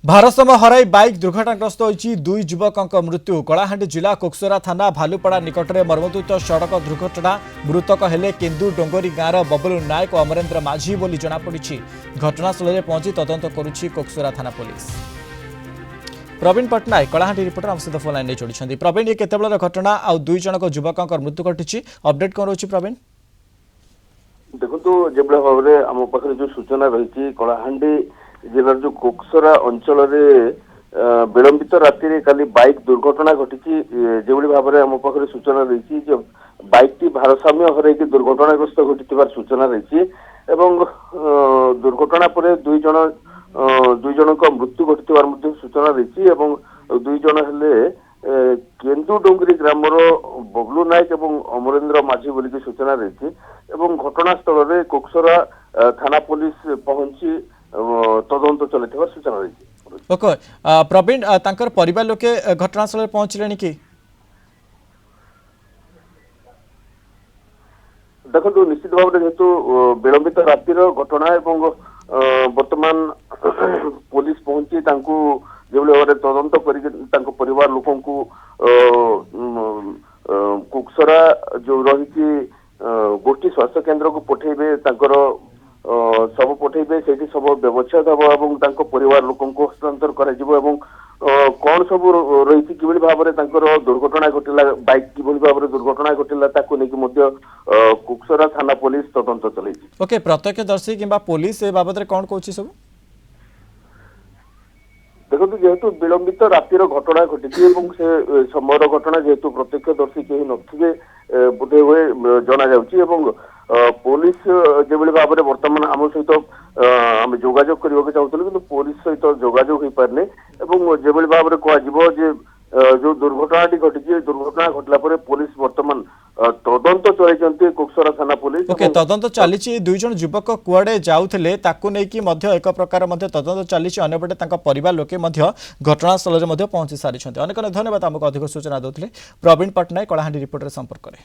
भारसाम्य हराई बाइक दुर्घटनाग्रस्त होईची दुई युवकक मृत्यु। कलाहांडी जिला कोकसरा थाना भालुपड़ा निकटरे मर्मन्तुत सड़क दुर्घटना। मृतक हेले केन्दु डोंगरी गाँवर बबलू नायक और अमरेन्द्र माझी बोली जनापड़ी। घटनास्थल में पहुंची तदंत करुछि कोकसरा थाना पुलिस। प्रवीण पट्टनायक कलाहांडी रिपोर्टर आम सहित फोन लाइन जोड़ी। प्रवीण, ये केतेबेलर घटना आ दुई जनक युवक मृत्यु घटी अपडेट कौन रही? प्रवीण देखो जो भाव में आम पाखे जो सूचना रही कलाहांडी जिलार जो कोकसरा अंचल विलंबित राति काली बाइक दुर्घटना घटी। जो भाव में आम पाखे सूचना रही बाइक टी भारसाम्य हर दुर्घटनाग्रस्त घटी सूचना रही। दुर्घटना पर दुई जन मृत्यु घटी सूचना रही। दुई जन हेले केन्दु डोंगरी ग्रामर बबलू नायक और अमरेन्द्र माझी बोलिकी सूचना रही। घटनास्थल में कोकसरा थाना पुलिस पहुंची तदंत चलता सूचना रही। ओके प्रवीण, तांकर परिवार लोके घटनास्थल में पहुंचले कि? देखो निश्चित भाव में जेहेतु विलंबित रातिर घटना वर्तमान पुलिस पहुंची जो भाव में तदंत कर परिवार लोक कोकसरा जो रही गोष्ठी स्वास्थ्य केन्द्र को पठेबे सब पठेबे से सब व्यवच्छेद हम परिवार लोक हस्तांतर कर कौन सब रही कि भाव में दुर्घटना घटला बाइक कि भाव में दुर्घटना घटला कोकसरा थाना पुलिस तदंत चल। ओके, प्रत्यक्षदर्शी कि पुलिस ए बाबद कौन कहूँ सब? देखो जेहेतु विलंबित रातिर घटना घटी से समय घटना जेहेतु प्रत्यक्षदर्शी कहीं नथिबे बोधे हुए जना जाउची। पुलिस जो भाव में वर्तमान आम सहित आम जोगाजोग करने चाहूँ कि पुलिस सहित जोगाजोग हो पारने जो भाव में कह जो दुर्घटना घटी दुर्घटना घटला पुलिस वर्तमान तदंत चलती कोकसरा थाना पुलिस। ओके, तदंत चली दुई जन युवक कुआडे जाउथिले ताकू नेकी मध्य एक प्रकार मध्य तदंत चली। अन्यपटे तांका परिवार लोके मध्य घटनास्थल में पहुंची सारी। अनेक धन्यवाद आमको अधिक सूचना देते प्रवीण पट्टनायक कलाहांडी रिपोर्टर संपर्क में।